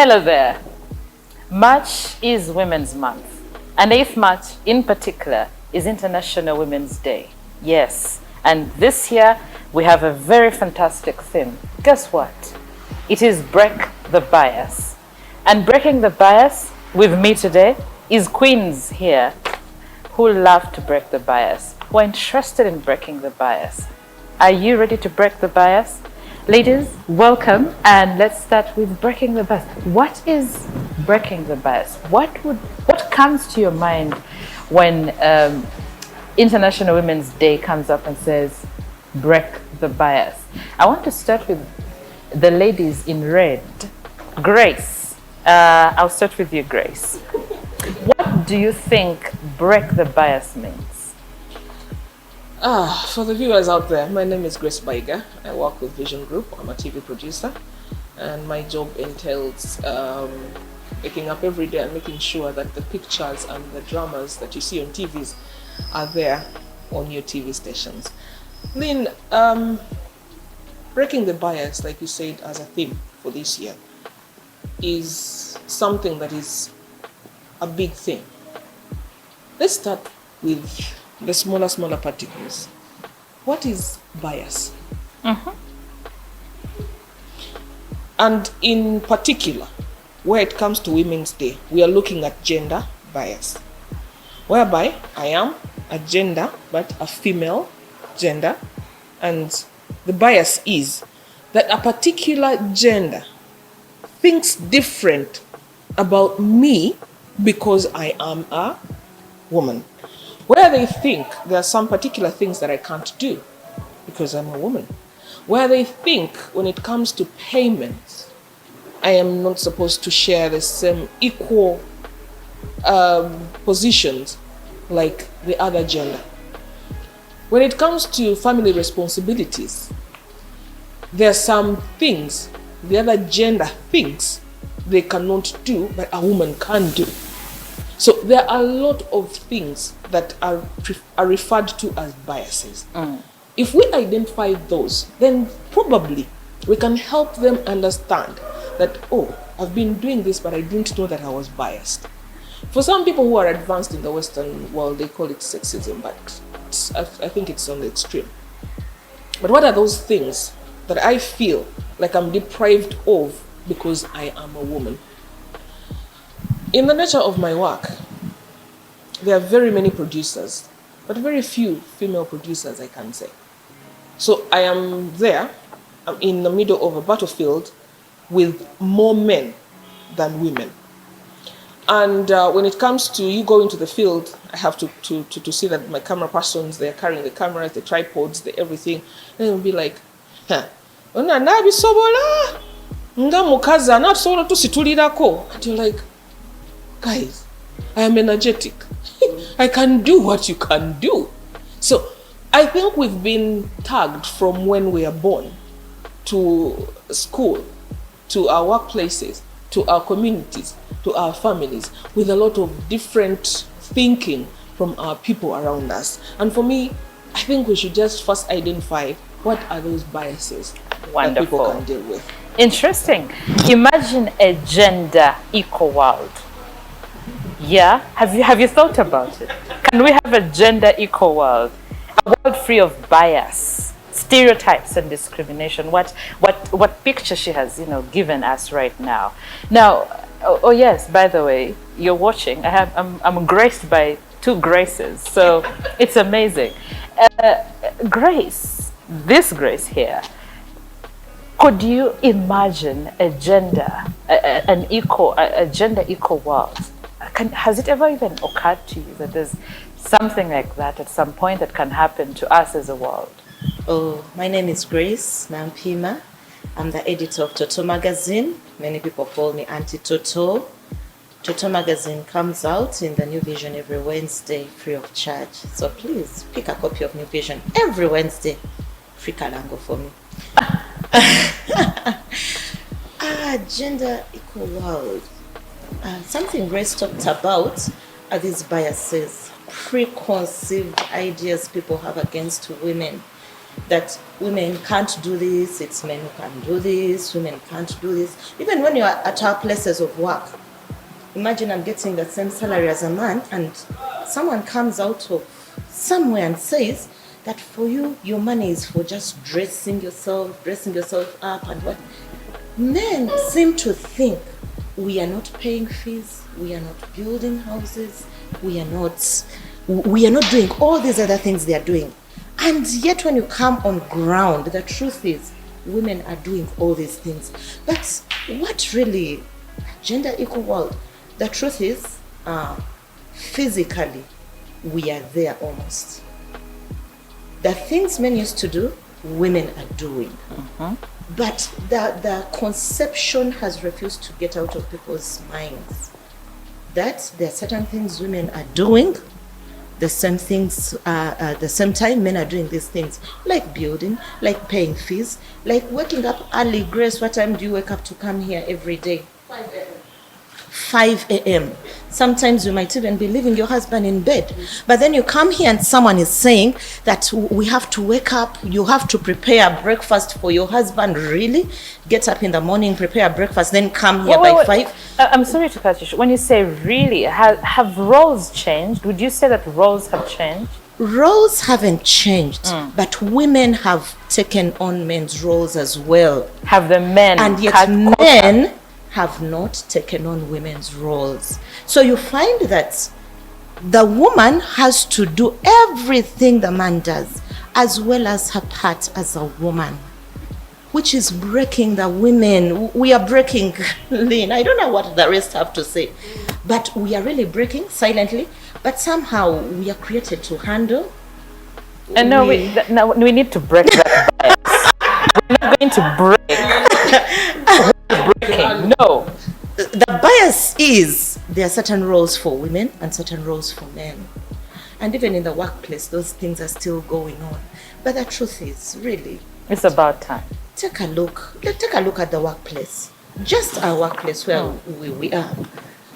Hello there. March is Women's Month, and 8th March in particular is International Women's Day. Yes, and this year we have a very fantastic theme. Guess what? It is Break the Bias. And breaking the bias with me today is Queens here who love to break the bias, who are interested in breaking the bias. Are you ready to break the bias? Ladies, welcome, and let's start with breaking the bias. What is breaking the bias? What comes to your mind when International Women's Day comes up and says, break the bias? I want to start with the ladies in red. Grace, I'll start with you, Grace. What do you think break the bias means? For the viewers out there, my name is Grace Bayiga. I work with Vision Group. I'm a TV producer, and my job entails waking up every day and making sure that the pictures and the dramas that you see on TVs are there on your TV stations. Lynn, breaking the bias, like you said, as a theme for this year, is something that is a big thing. Let's start with the smaller particles. What is bias? And in particular, where it comes to Women's Day, we are looking at gender bias, whereby I am a gender, but a female gender, and the bias is that a particular gender thinks different about me because I am a woman. Where they think there are some particular things that I can't do because I'm a woman. Where they think when it comes to payments, I am not supposed to share the same equal positions like the other gender. When it comes to family responsibilities, there are some things the other gender thinks they cannot do, but a woman can do. So there are a lot of things that are referred to as biases. If we identify those, then probably we can help them understand that, oh, I've been doing this, but I didn't know that I was biased. For some people who are advanced in the Western world, they call it sexism, but I think it's on the extreme. But what are those things that I feel like I'm deprived of because I am a woman? In the nature of my work, there are very many producers, but very few female producers, I can say. So I am there, I'm in the middle of a battlefield with more men than women. And when it comes to you going to the field, I have to see that my camera persons, they're carrying the cameras, the tripods, the everything. And they'll be like, and you're like, guys, I am energetic. I can do what you can do. So I think we've been tagged from when we are born to school, to our workplaces, to our communities, to our families, with a lot of different thinking from our people around us. And for me, I think we should just first identify what are those biases that people can deal with. Interesting. Imagine a gender equal world. Yeah, have you thought about it? Can we have a gender equal world? A world free of bias, stereotypes and discrimination. What picture she has, given us right now. Now, oh yes, by the way, you're watching. I'm graced by two Graces, so it's amazing. Grace, this Grace here, could you imagine a gender equal world? Has it ever even occurred to you that there's something like that at some point that can happen to us as a world? Oh, my name is Grace Nampiima. I'm the editor of Toto magazine. Many people call me Auntie Toto. Toto magazine comes out in the New Vision every Wednesday, free of charge. So please pick a copy of New Vision every Wednesday. Free kalango for me. Gender equal world. Something Grace talked about are these biases, preconceived ideas people have against women. that women can't do this, it's men who can do this, women can't do this. Even when you are at our places of work, imagine I'm getting the same salary as a man, and someone comes out of somewhere and says that for you, your money is for just dressing yourself up and what. Men seem to think we are not paying fees, we are not building houses, we are not doing all these other things they are doing. And yet when you come on ground, the truth is women are doing all these things. But what really, gender equal world, the truth is physically we are there almost. The things men used to do, women are doing. But the conception has refused to get out of people's minds that there are certain things women are doing, the same things, at the same time men are doing these things, like building, like paying fees, like waking up early. Grace, what time do you wake up to come here every day? 5 a.m. Sometimes you might even be leaving your husband in bed. But then you come here and someone is saying that we have to wake up, you have to prepare breakfast for your husband. Really? Get up in the morning, prepare breakfast, then come here by 5? I'm sorry to cut you short. When you say really, have roles changed? Would you say that roles have changed? Roles haven't changed, but women have taken on men's roles as well. Have the men? And yet men have not taken on women's roles. So you find that the woman has to do everything the man does, as well as her part as a woman, which is breaking the women. We are breaking, Lynn. I don't know what the rest have to say, but we are really breaking silently, but somehow we are created to handle. And no, we need to break that bias. We're not going to break. Breaking. No. The bias is there are certain roles for women and certain roles for men. And even in the workplace, those things are still going on. But the truth is, really, it's about time. Take a look at the workplace. Just our workplace where we are.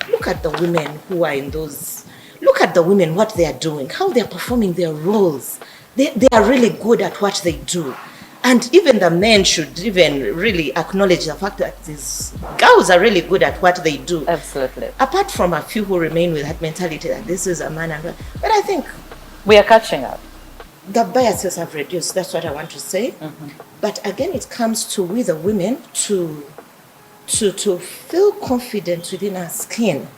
Look at the women who are in those. Look at the women, what they are doing, how they are performing their roles. They are really good at what they do. And even the men should even really acknowledge the fact that these girls are really good at what they do. Absolutely. Apart from a few who remain with that mentality that this is a man and but I think we are catching up. The biases have reduced. That's what I want to say. But again, it comes to we the women to feel confident within our skin.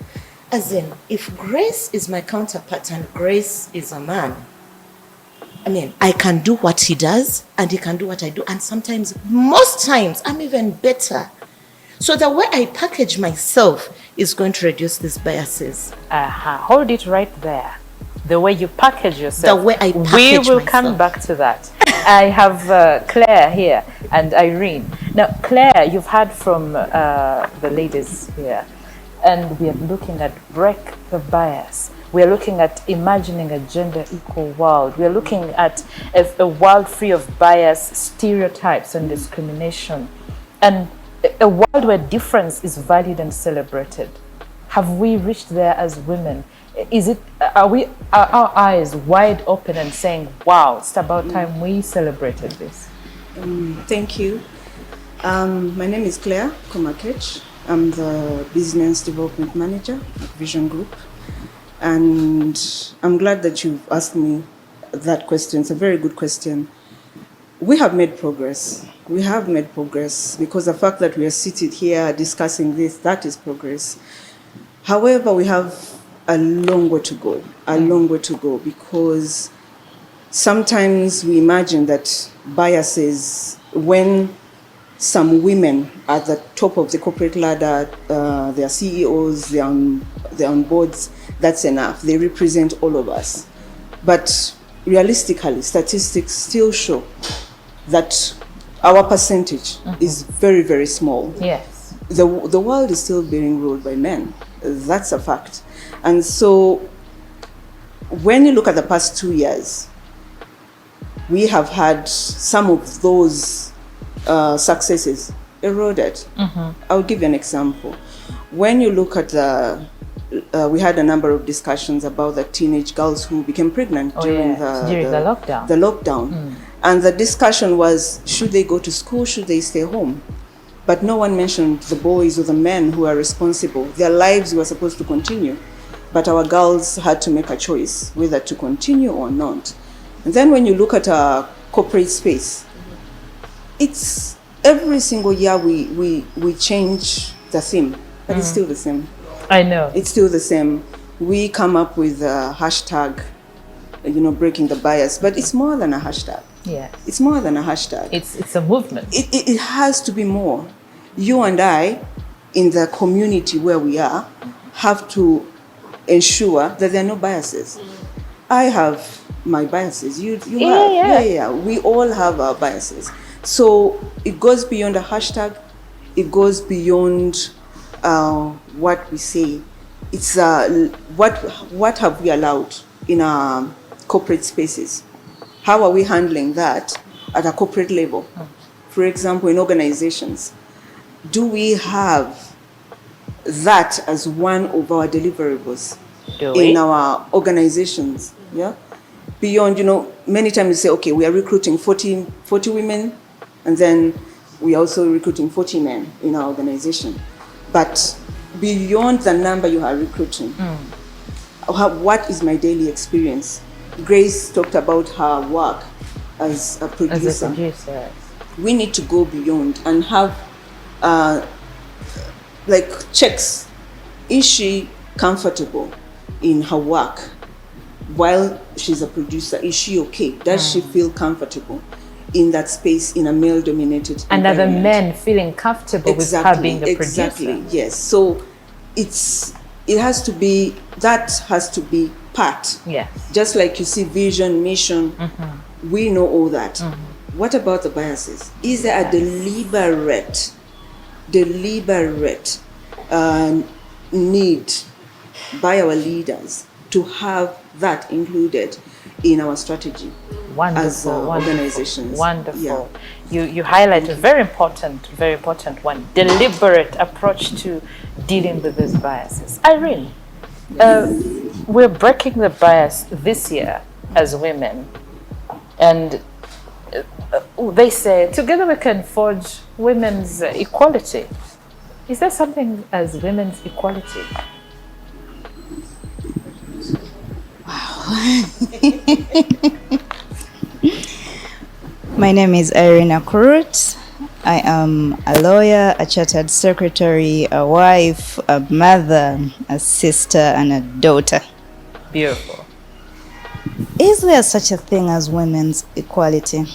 As in, if Grace is my counterpart and Grace is a man, I mean, I can do what he does and he can do what I do. And sometimes, most times, I'm even better. So the way I package myself is going to reduce these biases. Hold it right there. The way you package yourself. The way I package We will myself. come back to that. I have Klaire here and Irene. Now, Klaire, you've heard from the ladies here. And we are looking at break the bias. We are looking at imagining a gender equal world. We are looking at a world free of bias, stereotypes, and discrimination. And a world where difference is valued and celebrated. Have we reached there as women? Are our eyes wide open and saying, wow, it's about time we celebrated this? Thank you. My name is Klaire Komakech. I'm the Business Development Manager at Vision Group. And I'm glad that you've asked me that question. It's a very good question. We have made progress. We have made progress because the fact that we are seated here discussing this, that is progress. However, we have a long way to go, because sometimes we imagine that biases, when some women at the top of the corporate ladder, they are CEOs, they're on boards, that's enough. They represent all of us. But realistically, statistics still show that our percentage is very, very small. Yes. The world is still being ruled by men. That's a fact. And so when you look at the past 2 years, we have had some of those successes eroded. I'll give you an example. When you look at we had a number of discussions about the teenage girls who became pregnant during the lockdown. And the discussion was, should they go to school, should they stay home? But no one mentioned the boys or the men who are responsible. Their lives were supposed to continue, but our girls had to make a choice whether to continue or not. And then when you look at a corporate space, it's every single year we change the theme, but it's still the same. I know. It's still the same. We come up with a hashtag, breaking the bias, but it's more than a hashtag. Yes. It's more than a hashtag. It's a movement. It has to be more. You and I, in the community where we are, have to ensure that there are no biases. I have my biases. You have. Yeah. We all have our biases. So it goes beyond a hashtag. It goes beyond what we say. It's what have we allowed in our corporate spaces? How are we handling that at a corporate level? For example, in organizations, do we have that as one of our deliverables in our organizations? Yeah. Beyond, many times you say, okay, we are recruiting 40 women, and then we are also recruiting 40 men in our organization. But beyond the number you are recruiting, what is my daily experience? Grace talked about her work as a producer. As a producer. We need to go beyond and have checks. Is she comfortable in her work while she's a producer? Is she okay? Does she feel comfortable in that space in a male-dominated and environment? are the men feeling comfortable with her being the Exactly, producer? yes. So it has to be, that has to be part. Yes. Just like you see vision, mission, we know all that. What about the biases? Is there a deliberate need by our leaders to have that included in our strategy as organizations? Wonderful. Yeah. You highlight a very important one: deliberate approach to dealing with these biases. Irene, we're breaking the bias this year as women, and they say together we can forge women's equality. Is there something as women's equality? My name is Irene Akurut. I am a lawyer, a chartered secretary, a wife, a mother, a sister, and a daughter. Beautiful. Is there such a thing as women's equality?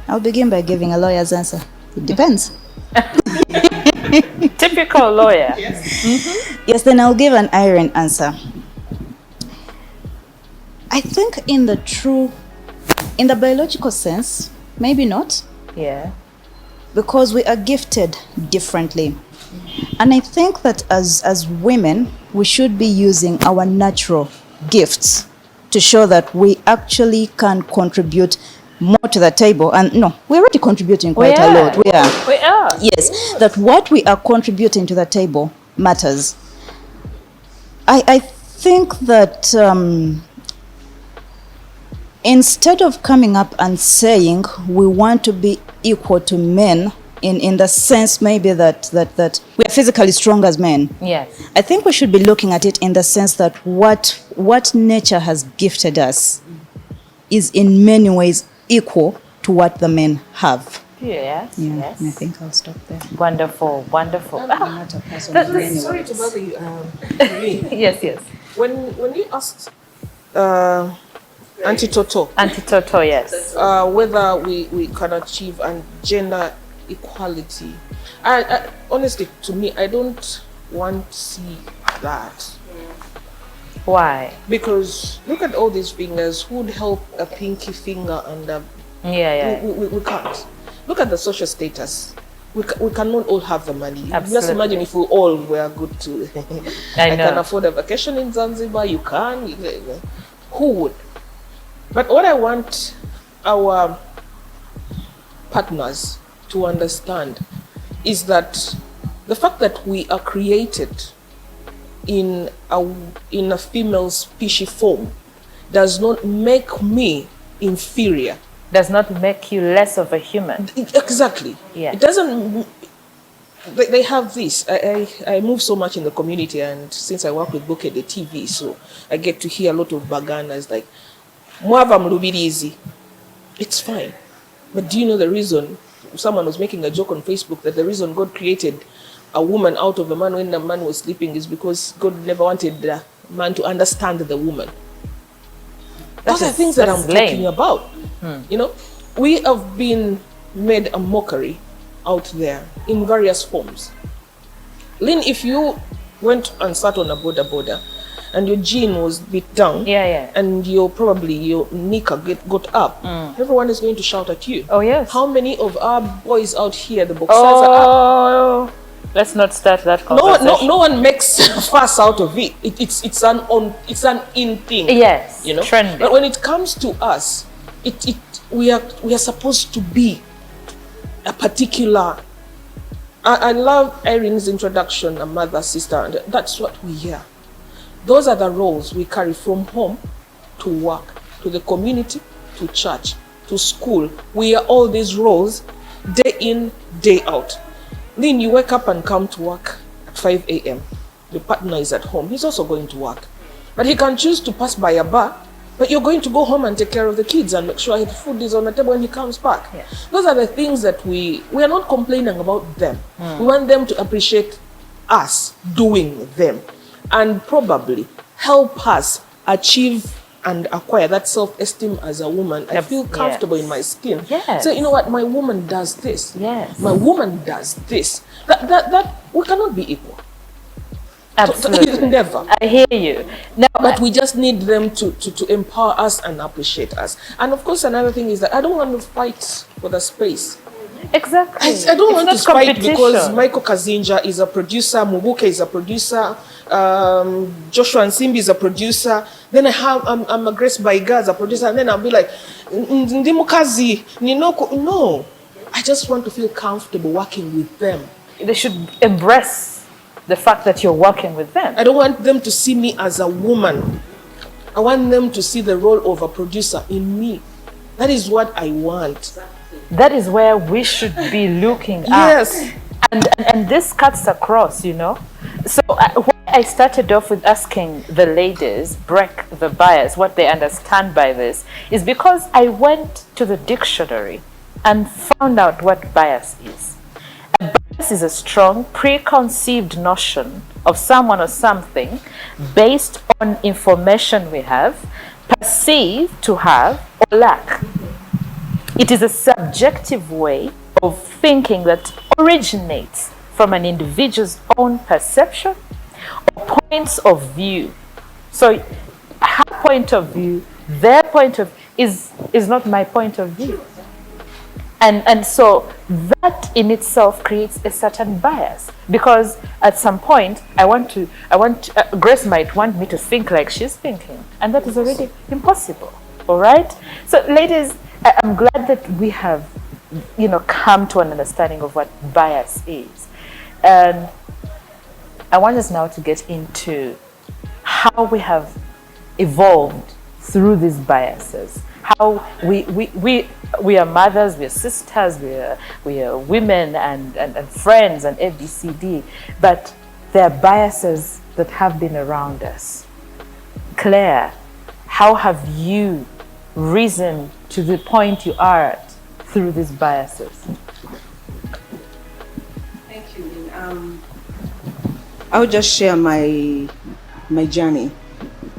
I'll begin by giving a lawyer's answer. It depends. Typical lawyer. Yes, then I'll give an Irene answer. I think in the biological sense, maybe not. Yeah. Because we are gifted differently. And I think that as women, we should be using our natural gifts to show that we actually can contribute more to the table. And no, we're already contributing quite a lot. We are. Yes, that what we are contributing to the table matters. I think that instead of coming up and saying we want to be equal to men in the sense maybe that we are physically strong as men. Yes. I think we should be looking at it in the sense that what nature has gifted us is in many ways equal to what the men have. Yes. Yeah, Yes. and I think I'll stop there. Wonderful. Sorry to bother you, Irene. Yes. When you asked Auntie Toto, Yes. whether we can achieve gender equality, I honestly, to me, I don't want to see that. Why? Because look at all these fingers. Who'd help a pinky finger and we can't. Look at the social status. We cannot all have the money. Absolutely. Just imagine if we all were good to. I can afford a vacation in Zanzibar. You can. Who would? But what I want our partners to understand is that the fact that we are created in a female species form does not make me inferior does not make you less of a human. Exactly. Yeah. It doesn't. They have this. I move so much in the community, and since I work with Bouquet the TV, so I get to hear a lot of baganas like, "Mwava mlubirizi." It's fine, but do you know the reason? Someone was making a joke on Facebook that the reason God created a woman out of a man when the man was sleeping is because God never wanted the man to understand the woman. Those are things that I'm talking about. You know, we have been made a mockery out there in various forms. Lynn, if you went and sat on a border and your jean was beat down, and your knicker got up, everyone is going to shout at you. Oh yes. How many of our boys out here, the boxers are up? Let's not start that conversation. No one makes a fuss out of it. It's an in thing. Yes, you know. trendy. But when it comes to us, we are supposed to be a particular. I love Irene's introduction, a mother, sister, and that's what we hear. Those are the roles we carry from home to work, to the community, to church, to school. We are all these roles, day in, day out. Then you wake up and come to work at 5 a.m. Your partner is at home. He's also going to work. But he can choose to pass by a bar, but you're going to go home and take care of the kids and make sure the food is on the table when he comes back. Yeah. Those are the things that we are not complaining about them. We want them to appreciate us doing them and probably help us achieve and acquire that self-esteem as a woman. I feel comfortable in my skin. Yes. So you know what, my woman does this. Yes. My woman does this. That we cannot be equal. Absolutely. Never. I hear you. Now, But we just need them to empower us and appreciate us. And of course, another thing is that I don't want to fight for the space. exactly. I don't want to fight competition. because Michael Kazinja is a producer, Mubuke is a producer, Joshua Nsimbi is a producer. Then I'm a Grace Bayiga as a producer, and then I'll be like, Ndimukazi, Ninoko. No, I just want to feel comfortable working with them. They should embrace the fact that you're working with them. I don't want them to see me as a woman. I want them to see the role of a producer in me. That is what I want. That is where we should be looking at. Yes. And this cuts across, you know. So when I started off with asking the ladies, break the bias, what they understand by this, is because I went to the dictionary and found out what bias is. A bias is a strong, preconceived notion of someone or something based on information we have, perceive to have, or lack. It is a subjective way of thinking that originates from an individual's own perception or points of view. So her point of view, their point of is not my point of view. And so that in itself creates a certain bias, because at some point Grace might want me to think like she's thinking, and that is already impossible. All right. So ladies, I'm glad that we have, come to an understanding of what bias is. And I want us now to get into how we have evolved through these biases. How we are mothers, we are sisters, we are women and friends and ABCD, but there are biases that have been around us. Klaire, how have you risen to the point you are at through these biases? Thank you, Lynn. I'll just share my journey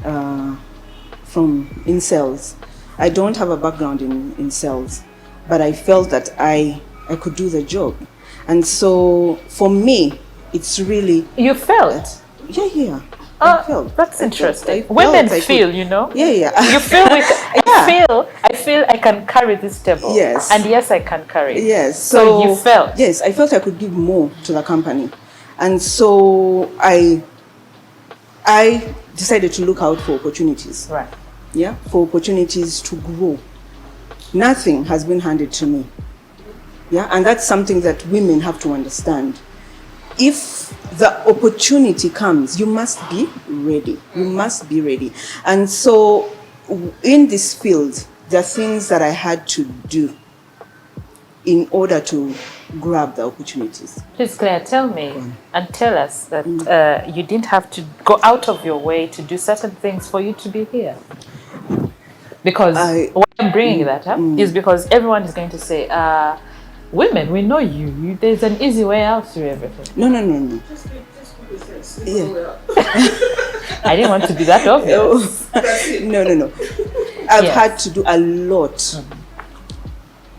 from in sales. I don't have a background in sales, but I felt that I could do the job. And so for me, it's really... You felt? Yeah. I felt. That's interesting. I Women felt feel, you know? Yeah. You feel I feel I can carry this table. Yes. And yes, I can carry it. Yes. So you felt? Yes, I felt I could give more to the company. And so I decided to look out for opportunities. Right. Yeah, for opportunities to grow. Nothing has been handed to me. Yeah, and that's something that women have to understand. If the opportunity comes, you must be ready. You must be ready. And so in this field, there are things that I had to do in order to grab the opportunities. Please, Klaire, tell me and tell us that you didn't have to go out of your way to do certain things for you to be here. Because why I'm bringing that up is because everyone is going to say, women, we know you. There's an easy way out through everything. No. Yeah. I didn't want to be that obvious. No. I've had to do a lot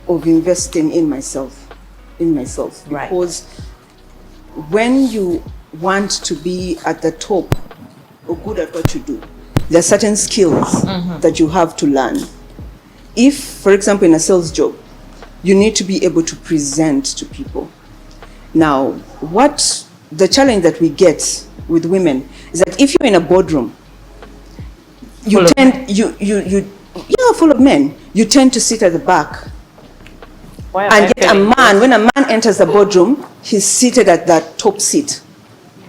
of investing in myself. Right. Because when you want to be at the top or good at what you do, there are certain skills that you have to learn. If, for example, in a sales job, you need to be able to present to people. Now, what the challenge that we get with women is that if you're in a boardroom, you full of men, you tend to sit at the back. And yet when a man enters the boardroom, he's seated at that top seat.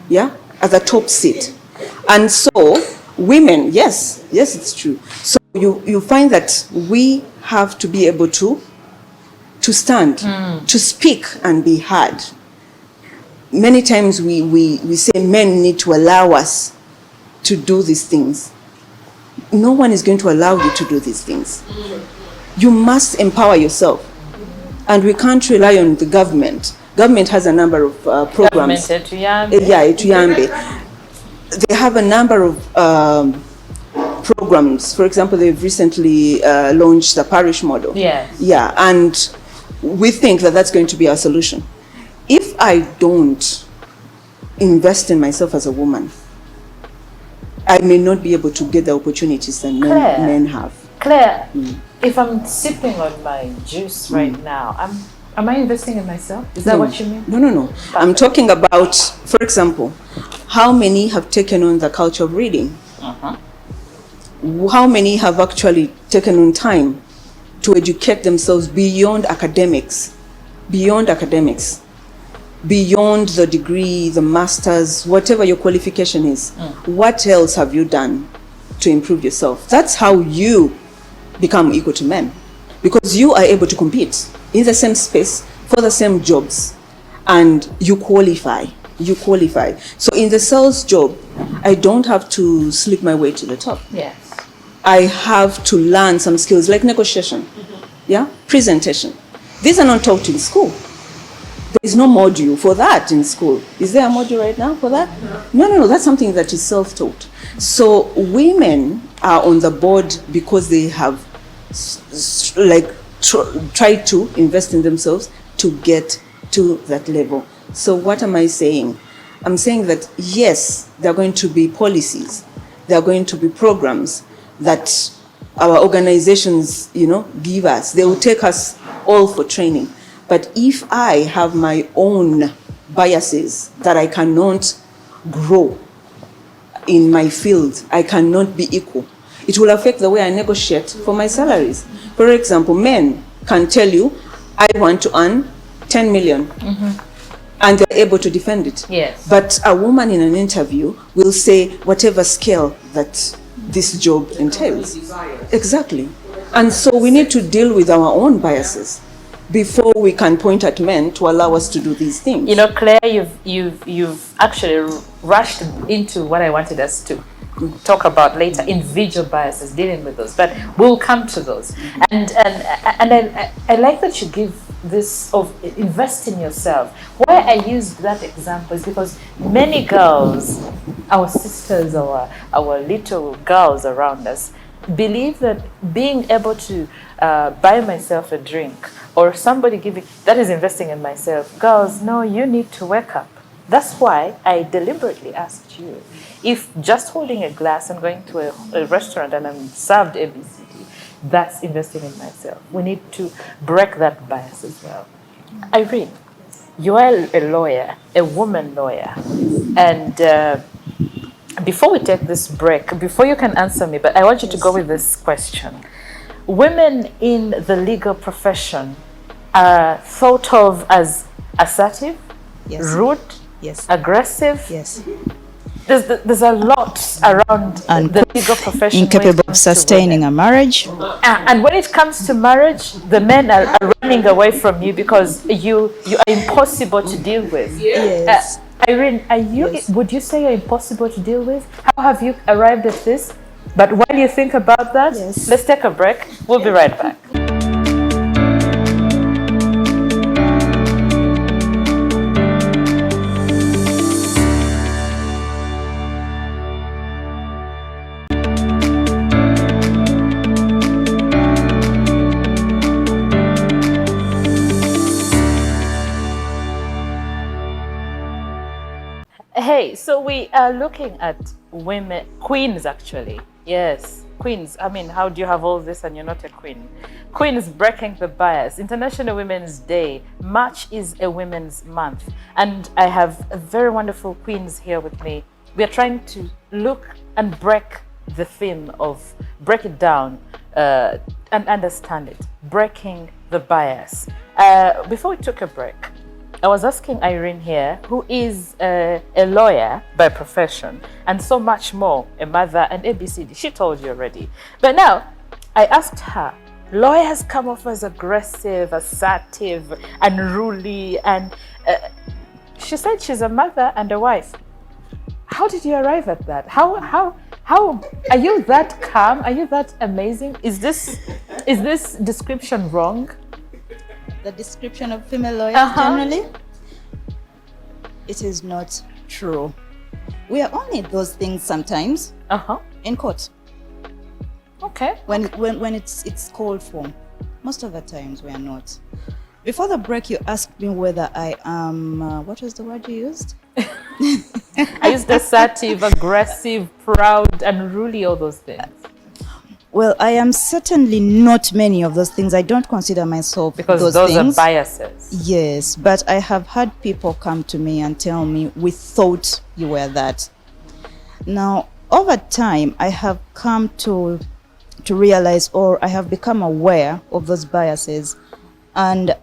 Yeah? At the top seat. And so women, yes, it's true. So you find that we have to be able to stand, to speak and be heard. Many times we say men need to allow us to do these things. No one is going to allow you to do these things. You must empower yourself. And we can't rely on the government. Government has a number of programs. Etuyambe. They have a number of programs. For example, they've recently launched the parish model. Yes. Yeah, and we think that that's going to be our solution. If I don't invest in myself as a woman, I may not be able to get the opportunities that men have. Klaire, if I'm sipping on my juice right now, am I investing in myself? Is that what you mean? No. I'm talking about, for example, how many have taken on the culture of reading? How many have actually taken on time to educate themselves beyond academics, beyond the degree, the master's, whatever your qualification is? What else have you done to improve yourself? That's how you become equal to men, because you are able to compete in the same space for the same jobs, and you qualify. So in the sales job, I don't have to slip my way to the top. Yes. I have to learn some skills like negotiation, presentation. These are not taught in school. There is no module for that in school. Is there a module right now for that? No. That's something that is self-taught. So women are on the board because they have tried to invest in themselves to get to that level. So what am I saying? I'm saying that yes, there are going to be policies, there are going to be programs that our organizations, give us. They will take us all for training. But if I have my own biases that I cannot grow in my field, I cannot be equal, it will affect the way I negotiate for my salaries. For example, men can tell you, I want to earn 10 million. And they're able to defend it. Yes. But a woman in an interview will say whatever scale that this job entails. Exactly. And so we need to deal with our own biases before we can point at men to allow us to do these things. Klaire, you've actually rushed into what I wanted us to talk about later, individual biases, dealing with those, but we'll come to those. And I like that you give this of invest in yourself. Why I used that example is because many girls, our sisters, our little girls around us, believe that being able to buy myself a drink or somebody giving, that is investing in myself. Girls, no, you need to wake up. That's why I deliberately asked you if just holding a glass and going to a restaurant and I'm served ABCD, that's investing in myself. We need to break that bias as well. Irene, you are a lawyer, a woman lawyer, and before we take this break, before you can answer me, but I want you to go with this question. Women in the legal profession are thought of as assertive, Yes. rude, Yes. aggressive. Yes. there's a lot around the legal profession. Incapable of sustaining a marriage. And when it comes to marriage, the men are running away from you because you are impossible to deal with. Yes. Irene, would you say you're impossible to deal with? How have you arrived at this? But while you think about that, let's take a break. We'll be right back. Hey, so we are looking at women, queens actually. Yes, queens. I mean, how do you have all this and you're not a queen? Queens breaking the bias. International Women's Day. March is a women's month. And I have very wonderful queens here with me. We are trying to look and break the theme of, break it down and understand it. Breaking the bias. Before we took a break, I was asking Irene here, who is a lawyer by profession, and so much more, a mother and ABCD. She told you already. But now, I asked her, lawyers come off as aggressive, assertive, unruly, and she said she's a mother and a wife. How did you arrive at that? How are you that calm? Are you that amazing? Is this description wrong? The description of female lawyers generally, it is not true. We are only those things sometimes in court. Okay. When it's called for. Most of the times we are not. Before the break, you asked me whether I am, what was the word you used? I used assertive, aggressive, proud, unruly, all those things. Well, I am certainly not many of those things. I don't consider myself because those things. Are biases. Yes, but I have had people come to me and tell me, we thought you were that. Now, over time, I have come to realize, or I have become aware of those biases, and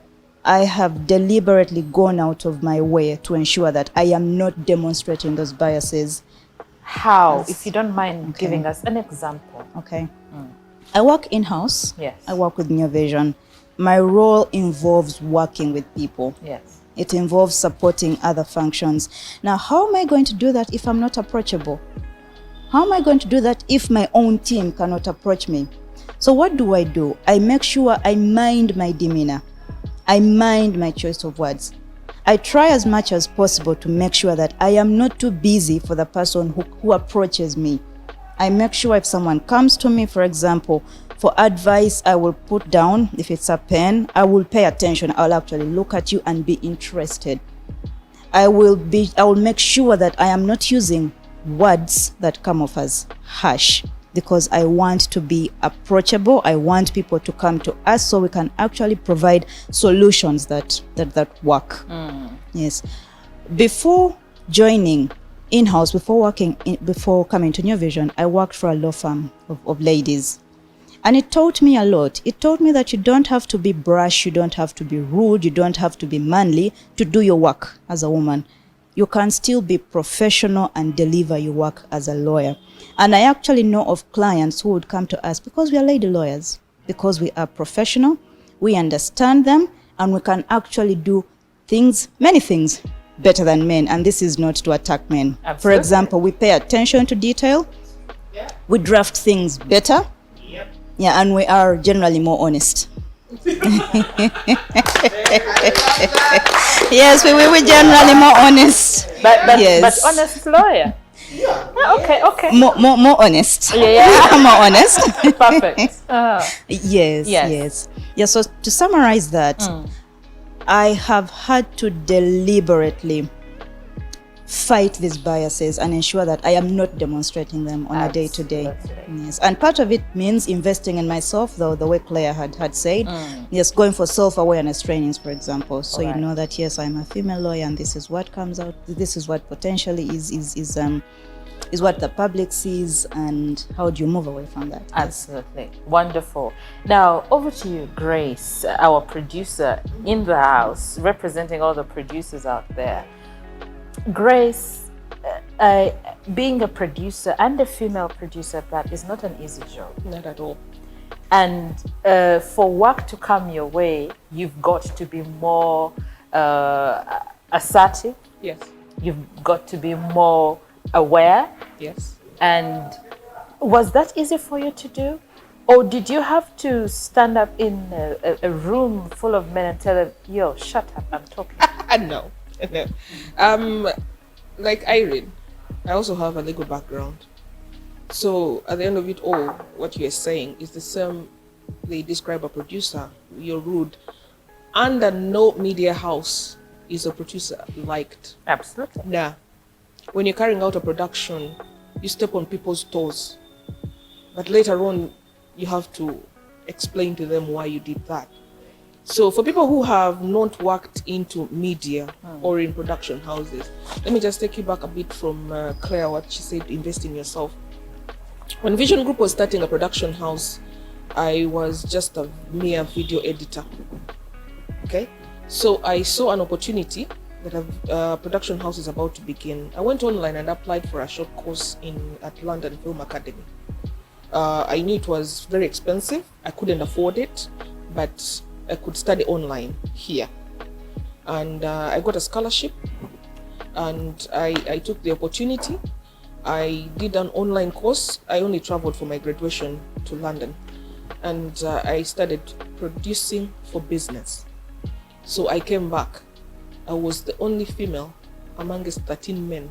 I have deliberately gone out of my way to ensure that I am not demonstrating those biases. How? If you don't mind giving us an example. Okay. I work in-house. Yes. I work with New Vision. My role involves working with people. Yes. It involves supporting other functions. Now, how am I going to do that if I'm not approachable? How am I going to do that if my own team cannot approach me? So what do? I make sure I mind my demeanor. I mind my choice of words. I try as much as possible to make sure that I am not too busy for the person who approaches me. I make sure if someone comes to me, for example, for advice, I will put down, if it's a pen, I will pay attention. I'll actually look at you and be interested. I will make sure that I am not using words that come off as harsh, because I want to be approachable. I want people to come to us so we can actually provide solutions that work. Yes. Before joining in-house, before coming to New Vision, I worked for a law firm of ladies. And it taught me a lot. It taught me that you don't have to be brash, you don't have to be rude, you don't have to be manly to do your work as a woman. You can still be professional and deliver your work as a lawyer. And I actually know of clients who would come to us because we are lady lawyers, because we are professional, we understand them, and we can actually do many things better than men. And this is not to attack men. Absolutely. For example, we pay attention to detail. Yeah. We draft things better. Yep. Yeah, and we are generally more honest. Yes, we're generally more honest. But honest lawyer. Yeah. Okay. More honest. Yeah. More honest. Perfect. Yes. Yeah. So to summarize that, I have had to deliberately fight these biases and ensure that I am not demonstrating them on a day-to-day. Right. Yes, and part of it means investing in myself, though, the way Klaire had said. Yes, going for self-awareness trainings, for example, so you know that yes, I'm a female lawyer, and this is what comes out. This is what potentially is what the public sees, and how do you move away from that? Absolutely. Yes. Wonderful. Now, over to you, Grace, our producer in the house, representing all the producers out there. Grace, being a producer and a female producer at that is not an easy job. Not at all. And for work to come your way, you've got to be more assertive. Yes. You've got to be more aware. Yes. And was that easy for you to do? Or did you have to stand up in a room full of men and tell them, yo, shut up, I'm talking? No. Like Irene, I also have a legal background. So at the end of it all, what you're saying is the same. They describe a producer, you're rude. Under no media house is a producer liked. Absolutely. Nah. When you're carrying out a production, you step on people's toes. But later on, you have to explain to them why you did that. So for people who have not worked into media or in production houses, let me just take you back a bit from Klaire, what she said, invest in yourself. When Vision Group was starting a production house, I was just a mere video editor. Okay? So I saw an opportunity that a production house is about to begin. I went online and applied for a short course at London Film Academy. I knew it was very expensive. I couldn't afford it, but I could study online here. And I got a scholarship, and I took the opportunity. I did an online course. I only traveled for my graduation to London, and I started producing for business. So I came back. I was the only female amongst 13 men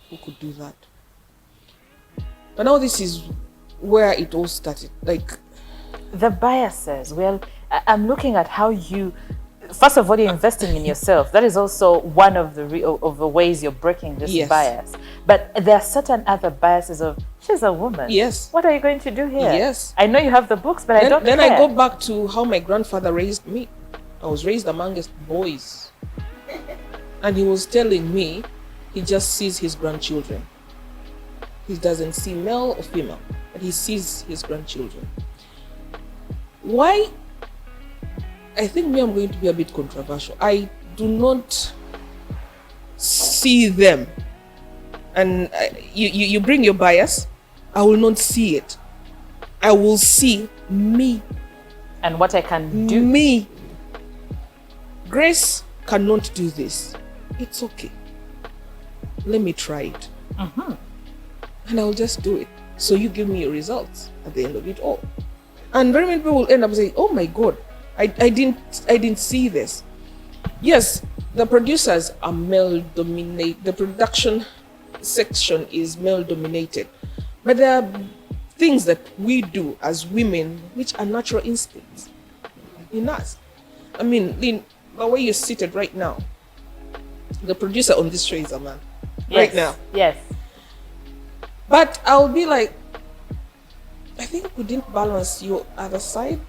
who could do that. But now this is where it all started. Like the biases. Well, I'm looking at how you, first of all, you're investing in yourself. That is also one of the ways you're breaking this bias. But there are certain other biases of, she's a woman. Yes. What are you going to do here? Yes. I know you have the books, but I don't care. Then I go back to how my grandfather raised me. I was raised amongst boys. And he was telling me he just sees his grandchildren. He doesn't see male or female, but he sees his grandchildren. Why? I think I'm going to be a bit controversial. I do not see them. And you bring your bias, I will not see it. I will see me. And what I can do. Me. Grace cannot do this. It's okay. Let me try it. And I'll just do it. So you give me your results at the end of it all. And very many people will end up saying, oh my God, I didn't see this. Yes, the producers are male dominated. The production section is male dominated. But there are things that we do as women which are natural instincts in us. I mean, Lynn, the way you're seated right now, the producer on this show is a man. Yes. Right now. Yes. But I'll be like, I think we didn't balance your other side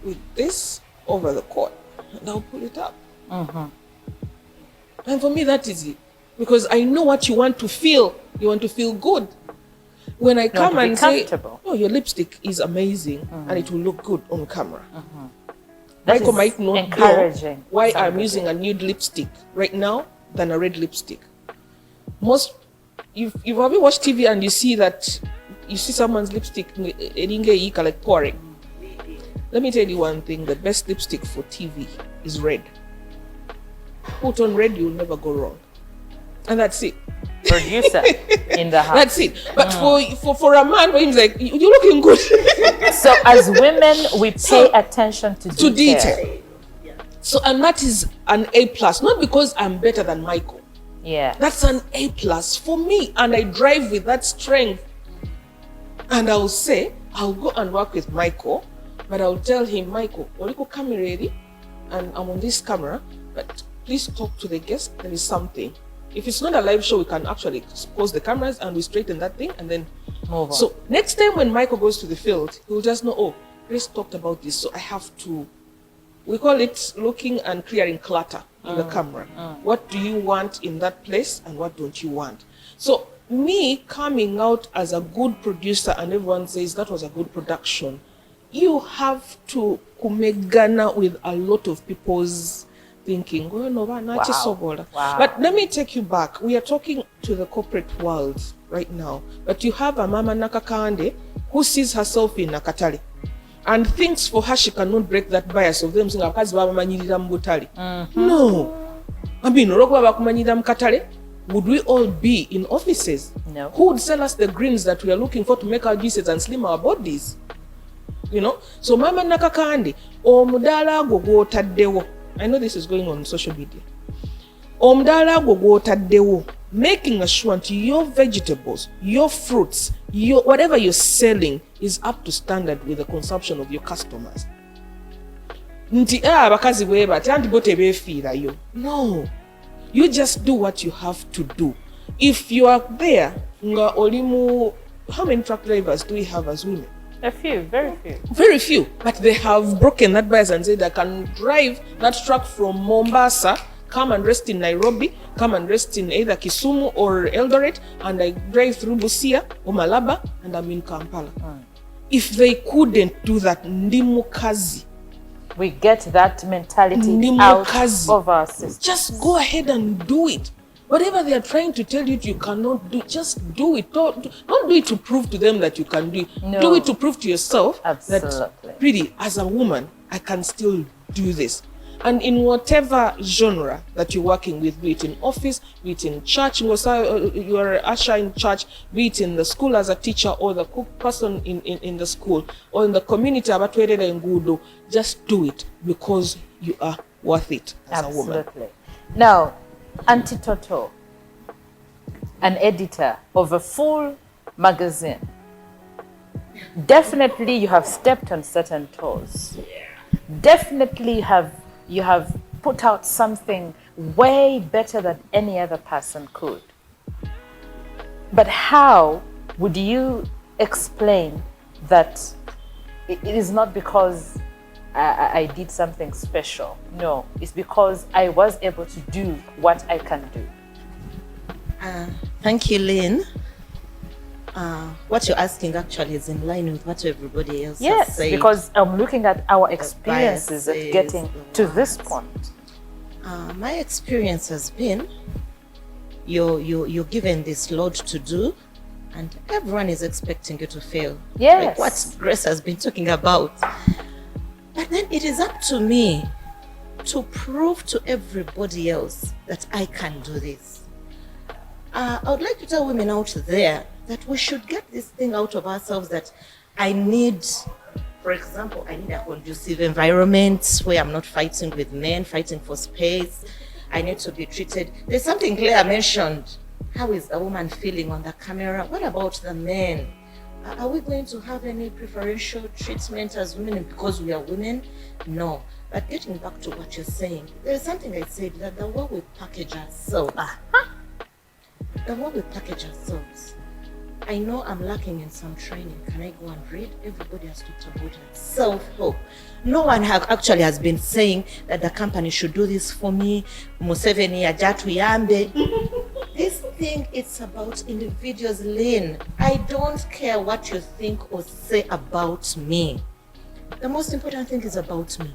with this over the court. And I'll pull it up. And for me, that is it. Because I know what you want to feel. You want to feel good. When I come and say, oh, your lipstick is amazing and it will look good on camera. Michael might not know why I'm using a nude lipstick right now than a red lipstick. You've probably watched TV and you see someone's lipstick like pouring. Let me tell you one thing, the best lipstick for TV is red. Put on red, you'll never go wrong. And that's it. Producer in the house. That's it. But for a man, he's like, you're looking good. So as women, we pay attention to detail. So, and that is an A+, not because I'm better than Michael. Yeah. That's an A+ for me. And I drive with that strength. And I'll say, I'll go and work with Michael, but I'll tell him, Michael, Oriko camera ready, and I'm on this camera, but please talk to the guest. There is something. If it's not a live show, we can actually pause the cameras and we straighten that thing and then move on. So next time when Michael goes to the field, he'll just know, oh, Grace talked about this, so I have to, we call it looking and clearing clutter in the camera. What do you want in that place and what don't you want? So me coming out as a good producer and everyone says that was a good production, you have to kumegana with a lot of people's thinking, Wow. but let me take you back. We are talking to the corporate world right now, but you have a mama nakakande who sees herself in Nakatali and thinks for her she cannot break that bias of them saying akazi babamanyirira mu butale. No, I mean olwokuba bakumanyirira mu katale, would we all be in offices? No. Who would sell us the greens that we are looking for to make our juices and slim our bodies? You know, so mama nakakande omudala gwo gwotaddewo. I know this is going on social media. Omudala gwo gwotaddewo, making sure your vegetables, your fruits, your whatever you're selling is up to standard with the consumption of your customers. Nti abakazi bweba tanti bote befiirayo. No, you just do what you have to do. If you are there, nga olimu, how many truck drivers do we have as women? A few, very few. Very few, but they have broken that bias and said I can drive that truck from Mombasa, come and rest in Nairobi, come and rest in either Kisumu or Eldoret, and I drive through Busia or Malaba, and I'm in Kampala. If they couldn't do that, ndimukazi. We get that mentality out of our system. Just go ahead and do it. Whatever they are trying to tell you cannot do, just do it. Don't do it to prove to them that you can do it. No. Do it to prove to yourself Absolutely. that really, as a woman, I can still do this. And in whatever genre that you're working with, be it in office, be it in church, you are an usher in church, be it in the school as a teacher or the cook person in the school or in the community, just do it because you are worth it as a woman. Absolutely. Now, Auntie Toto, an editor of a full magazine, definitely you have stepped on certain toes. Definitely you have put out something way better than any other person could. But how would you explain that it is not because I did something special? No, it's because I was able to do what I can do. Thank you, Lynn. What you're asking actually is in line with what everybody else has said. Yes, because I'm looking at our experiences of getting to this point. My experience has been you're given this load to do, and everyone is expecting you to fail. Yes. Like what Grace has been talking about. But then it is up to me to prove to everybody else that I can do this. I would like to tell women out there that we should get this thing out of ourselves that I need, for example, I need a conducive environment where I'm not fighting with men, fighting for space. I need to be treated. There's something Klaire mentioned. How is a woman feeling on the camera? What about the men? Are we going to have any preferential treatment as women because we are women? No. But getting back to what you're saying, there's something I said that the way we package ourselves, the way we package ourselves, I know I'm lacking in some training. Can I go and read? Everybody has talked about it. Self-help. No one actually has been saying that the company should do this for me. Museveni ajatu yambe. This thing, it's about individuals, Lynn. I don't care what you think or say about me. The most important thing is about me.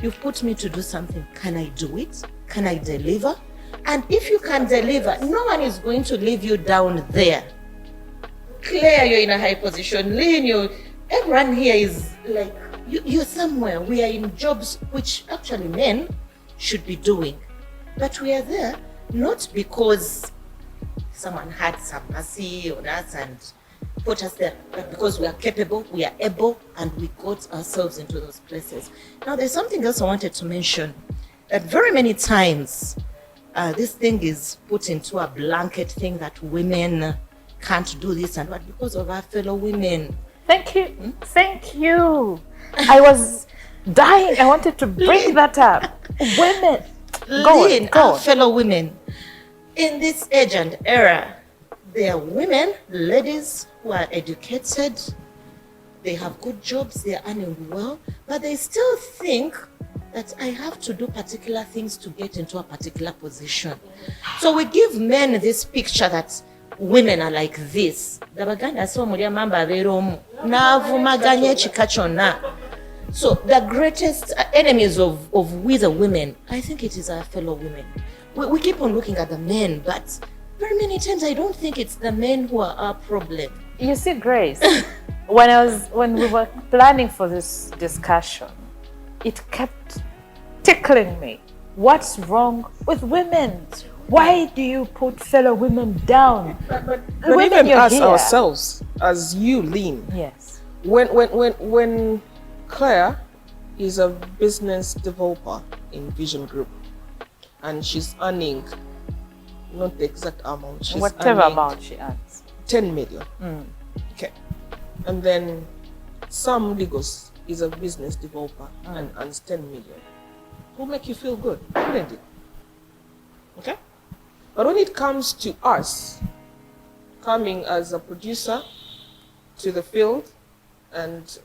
You've put me to do something. Can I do it? Can I deliver? And if you can deliver, no one is going to leave you down there. Klaire, you're in a high position. Lynn, everyone here is like, you're somewhere. We are in jobs which actually men should be doing. But we are there not because someone had some mercy on us and put us there, but because we are capable, we are able, and we got ourselves into those places. Now, there's something else I wanted to mention. That very many times, this thing is put into a blanket thing that women can't do this and what because of our fellow women. Thank you. Thank you. I was dying. I wanted to bring that up. Women. Lynn, our fellow women. In this age and era, there are women, ladies who are educated, they have good jobs, they are earning well, but they still think that I have to do particular things to get into a particular position. So we give men this picture that women are like this. So the greatest enemies of we the women, I think it is our fellow women. We keep on looking at the men, but very many times I don't think it's the men who are our problem. You see, Grace, when we were planning for this discussion, it kept tickling me. What's wrong with women? Why do you put fellow women down? But even us ourselves, as you, Lynn. Yes. When Klaire is a business developer in Vision Group, and she's earning, not the exact amount, she's whatever earning amount she earns. 10 million. Okay. And then Sam Ligos is a business developer and earns 10 million. Will make you feel good, wouldn't it? Okay? But when it comes to us coming as a producer to the field, and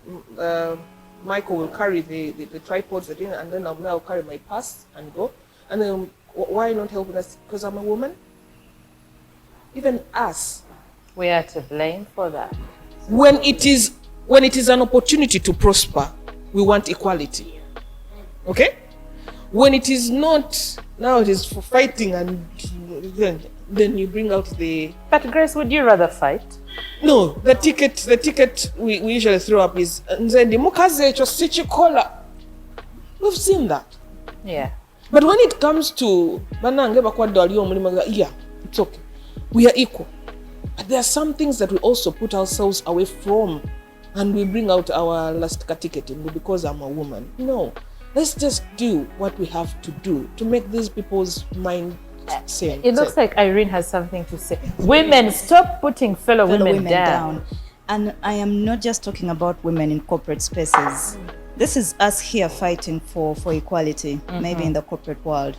Michael will carry the tripods again, and then I'll carry my pass and go. And then why not helping us? Because I'm a woman. Even us, We are to blame for that. when it is an opportunity to prosper, we want equality. Okay? When it is not, now it is for fighting, and then you bring out the... But Grace, would you rather fight? No, the ticket we usually throw up is Nzendi mukazi ekyo sichikola. We've seen that. Yeah. But when it comes to banange bakwadde wali omulimu, yeah, it's okay. We are equal. But there are some things that we also put ourselves away from, and we bring out our last ticket because I'm a woman. No. Let's just do what we have to do to make these people's mind same. It looks like Irene has something to say. Women, stop putting fellow women down. And I am not just talking about women in corporate spaces. This is us here fighting for equality, maybe in the corporate world.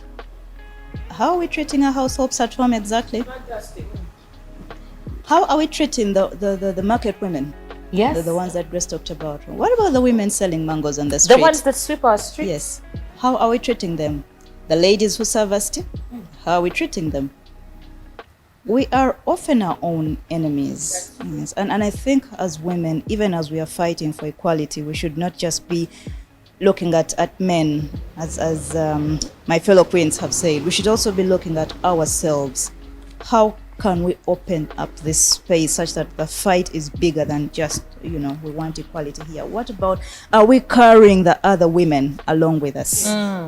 How are we treating our households at home exactly? Fantastic. How are we treating the market women? Yes. The ones that Grace talked about. What about the women selling mangoes on the street? The ones that sweep our streets? Yes. How are we treating them? The ladies who serve us tea? How are we treating them? We are often our own enemies. Yes. And I think as women, even as we are fighting for equality, we should not just be looking at men, as my fellow queens have said. We should also be looking at ourselves. How can we open up this space such that the fight is bigger than just, we want equality here? What about, are we carrying the other women along with us?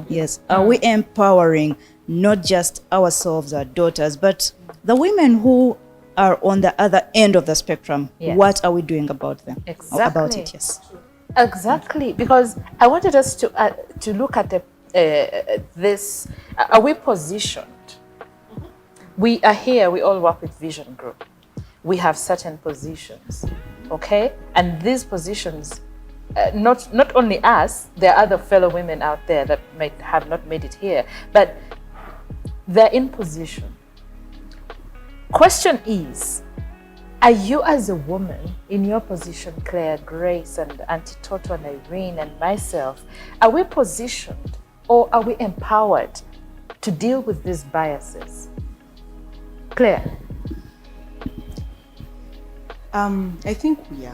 Yes. Are we empowering not just ourselves, our daughters, but the women who are on the other end of the spectrum? Yes. What are we doing about them? Exactly. About it, yes. Exactly, because I wanted us to look at this. Are we positioned? We are here, we all work with Vision Group. We have certain positions, okay? And these positions, not only us, there are other fellow women out there that might have not made it here, but they're in position. Question is, are you as a woman in your position, Klaire, Grace, and Auntie Toto, and Irene, and myself, are we positioned or are we empowered to deal with these biases? Klaire? I think we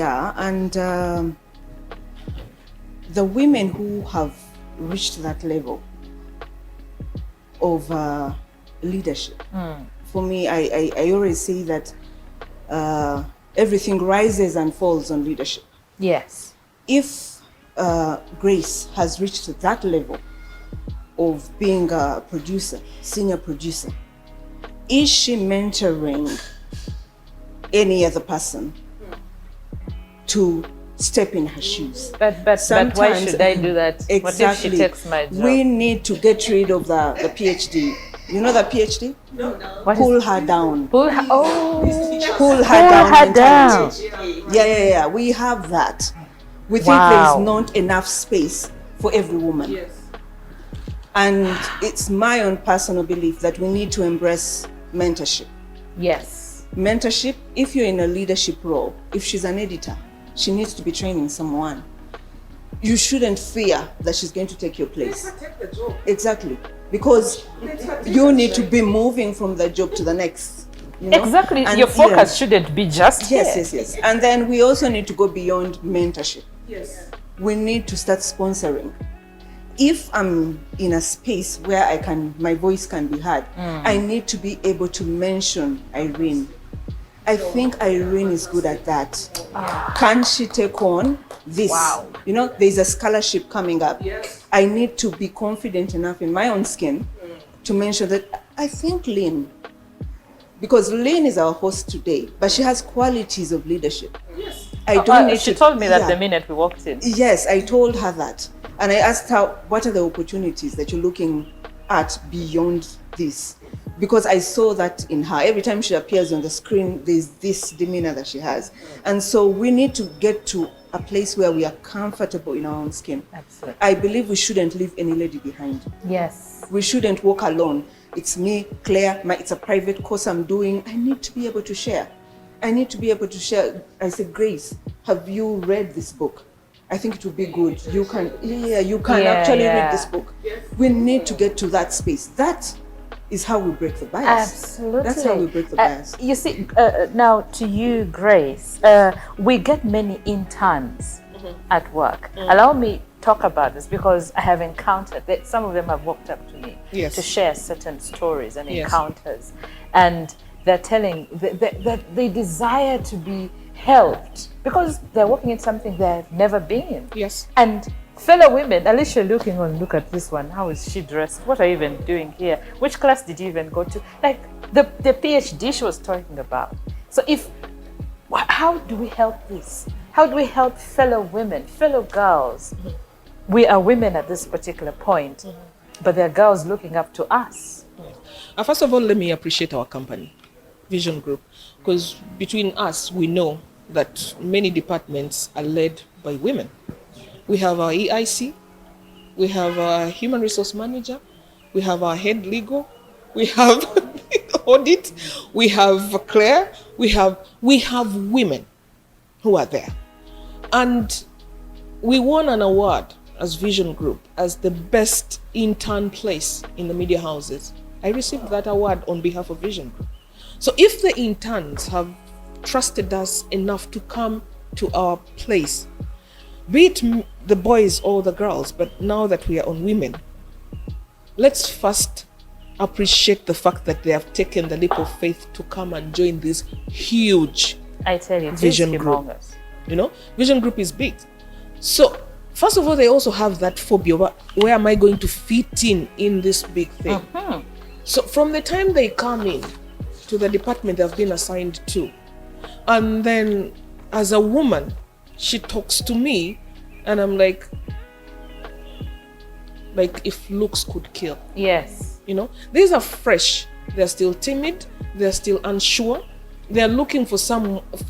are. And the women who have reached that level of leadership, for me, I always say that everything rises and falls on leadership. Yes. If Grace has reached that level of being a producer, senior producer, is she mentoring any other person to step in her shoes? But why should I do that? Exactly. What if she takes my job? We need to get rid of the PhD. You know the PhD? No. Pull her down. Pull her, Pull her down. Yeah. We have that. We think there is not enough space for every woman. Yes. And it's my own personal belief that we need to embrace mentorship. Yes. Mentorship, if you're in a leadership role, if she's an editor, she needs to be training someone. You shouldn't fear that she's going to take your place. Let her take the job. Exactly. Because you need to be moving from the job to the next. Exactly. And your focus shouldn't be just here. Yes. And then we also need to go beyond mentorship. Yes. We need to start sponsoring. If I'm in a space where my voice can be heard, I need to be able to mention Irene. I think Irene is good at that. Can she take on this? Wow. You know, there's a scholarship coming up. Yes. I need to be confident enough in my own skin to mention that I think Lynn, because Lynn is our host today, but she has qualities of leadership. Yes. I don't need She to- told me that yeah. the minute we walked in. Yes, I told her that. And I asked her, what are the opportunities that you're looking at beyond this? Because I saw that in her. Every time she appears on the screen, there's this demeanor that she has. And so we need to get to a place where we are comfortable in our own skin. Absolutely. I believe we shouldn't leave any lady behind. Yes. We shouldn't walk alone. It's me, Klaire, it's a private course I'm doing. I need to be able to share. I said, Grace, have you read this book? I think it would be good. You can actually read this book. We need to get to that space. That is how we break the bias. Absolutely. That's how we break the bias. You see, now to you, Grace, we get many interns at work. Allow me talk about this because I have encountered that some of them have walked up to me to share certain stories and encounters, and they're telling that they desire to be helped because they're working in something they've never been. Yes. And fellow women, at least you're looking on, look at this one. How is she dressed? What are you even doing here? Which class did you even go to? Like the PhD she was talking about. So how do we help this? How do we help fellow women, fellow girls? We are women at this particular point, but there are girls looking up to us. First of all, let me appreciate our company, Vision Group, because between us, we know that many departments are led by women. We have our EIC, we have our human resource manager, we have our head legal, we have audit, we have Klaire, we have women who are there. And we won an award as Vision Group as the best intern place in the media houses. I received that award on behalf of Vision Group. So if the interns have trusted us enough to come to our place, be it the boys or the girls, but now that we are on women, let's first appreciate the fact that they have taken the leap of faith to come and join this huge Vision Group. You know, Vision Group is big. So first of all, they also have that phobia. Where am I going to fit in this big thing? So from the time they come in to the department they've been assigned to, and then as a woman, she talks to me and I'm like if looks could kill. Yes. You know, these are fresh. They're still timid. They're still unsure. They're looking for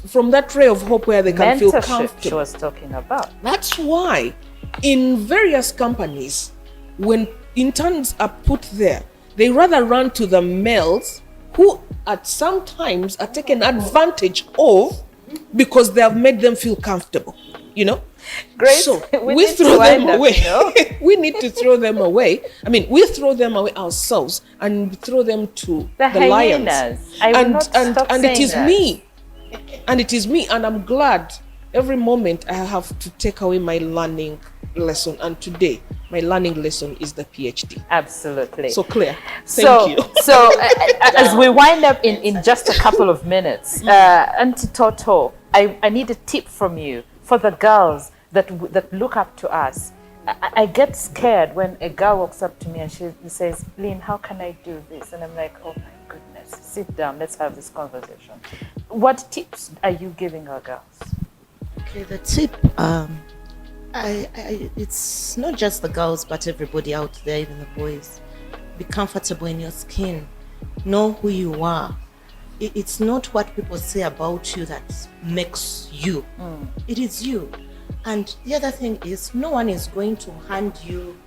from that ray of hope where they can feel comfortable. She was talking about. That's why in various companies, when interns are put there, they rather run to the males who at some times are taken advantage of because they have made them feel comfortable, you know? Great. So we throw them away. We need to throw them away. I mean, we throw them away ourselves and throw them to the lions. And it is me. And it is me. And I'm glad every moment I have to take away my learning lesson. And today, my learning lesson is the PhD. Absolutely. So Klaire, thank you. So as we wind up in just a couple of minutes, Auntie Toto, I need a tip from you for the girls that look up to us. I get scared when a girl walks up to me and she says, Lynn, how can I do this? And I'm like, oh my goodness, sit down, let's have this conversation. What tips are you giving our girls? Okay, the tip, it's not just the girls, but everybody out there, even the boys. Be comfortable in your skin. Know who you are. It's not what people say about you that makes you. It is you. And the other thing is, no one is going to hand you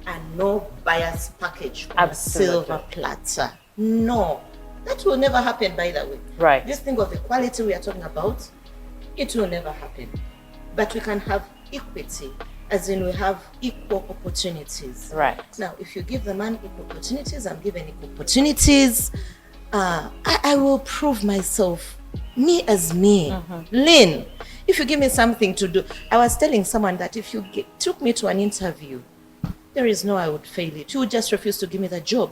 a no bias package on a silver platter. No, that will never happen, by the way. Right. This thing of equality we are talking about, it will never happen. But we can have equity, as in we have equal opportunities. Right. Now, if you give the man equal opportunities, I'm given equal opportunities, I will prove myself. Me as me. Lynn, If you give me something to do, I was telling someone that if you took me to an interview, there is no I would fail it. You would just refuse to give me the job.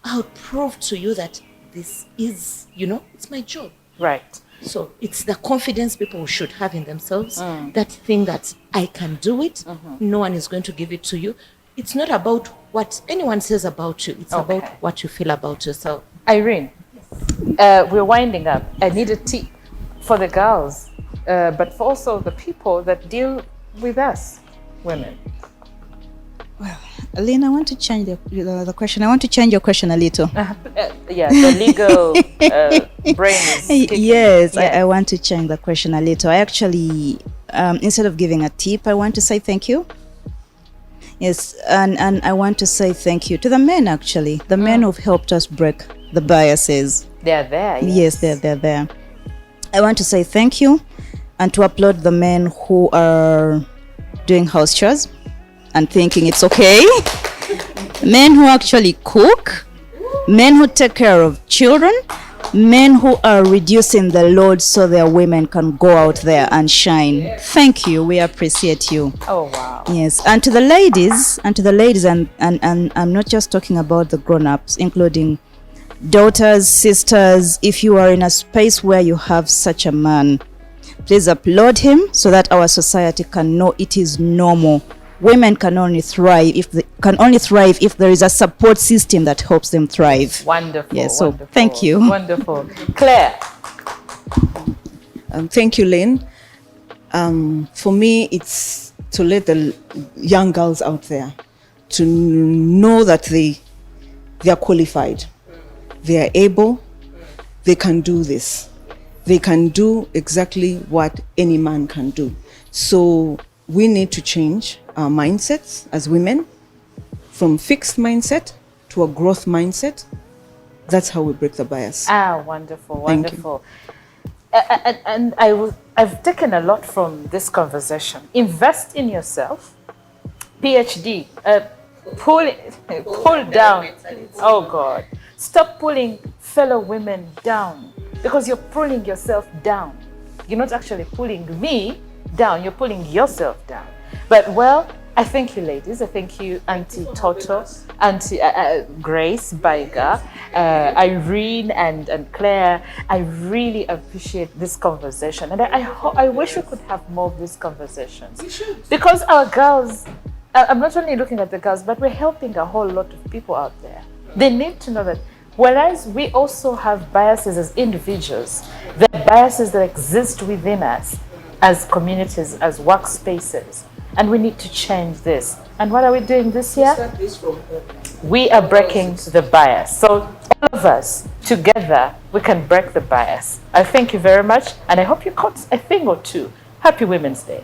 I would prove to you that this is, it's my job. Right. So it's the confidence people should have in themselves, that thing that I can do it, no one is going to give it to you. It's not about what anyone says about you, it's about what you feel about yourself. Irene, we're winding up. I need a tip for the girls, but for also the people that deal with us, women. Well, Lynn, I want to change the question. I want to change your question a little. Yeah, the legal brain is kicking. Yes, I want to change the question a little. I actually, instead of giving a tip, I want to say thank you. Yes, and I want to say thank you to the men, actually. The men who've helped us break the biases. They're there. Yes, they're there. I want to say thank you and to applaud the men who are doing house chores and thinking it's okay. Men who actually cook, men who take care of children, men who are reducing the load so their women can go out there and shine. Thank you. We appreciate you. Oh, wow. Yes. And to the ladies, and I'm not just talking about the grown-ups, including daughters, sisters. If you are in a space where you have such a man, please applaud him so that our society can know it is normal. Women can only thrive if there is a support system that helps them thrive. Wonderful. Yes, so wonderful, thank you. Wonderful. Klaire. Thank you, Lynn. For me, it's to let the young girls out there to know that they are qualified, they are able, they can do this. They can do exactly what any man can do. So we need to change our mindsets as women from fixed mindset to a growth mindset. That's how we break the bias. Wonderful, wonderful. And I've taken a lot from this conversation. Invest in yourself. PhD. Pull down. Oh God. Stop pulling fellow women down because you're pulling yourself down. You're not actually pulling me down, you're pulling yourself down. But I thank you, ladies. I thank you, Auntie Toto, Auntie Grace, Bayiga, Irene, and Klaire. I really appreciate this conversation, and I wish we could have more of these conversations. We should. Because our girls, I'm not only looking at the girls, but we're helping a whole lot of people out there. They need to know that whereas we also have biases as individuals, there are biases that exist within us as communities, as workspaces. And we need to change this. And what are we doing this year? We are breaking the bias. So all of us together, we can break the bias. I thank you very much. And I hope you caught a thing or two. Happy Women's Day.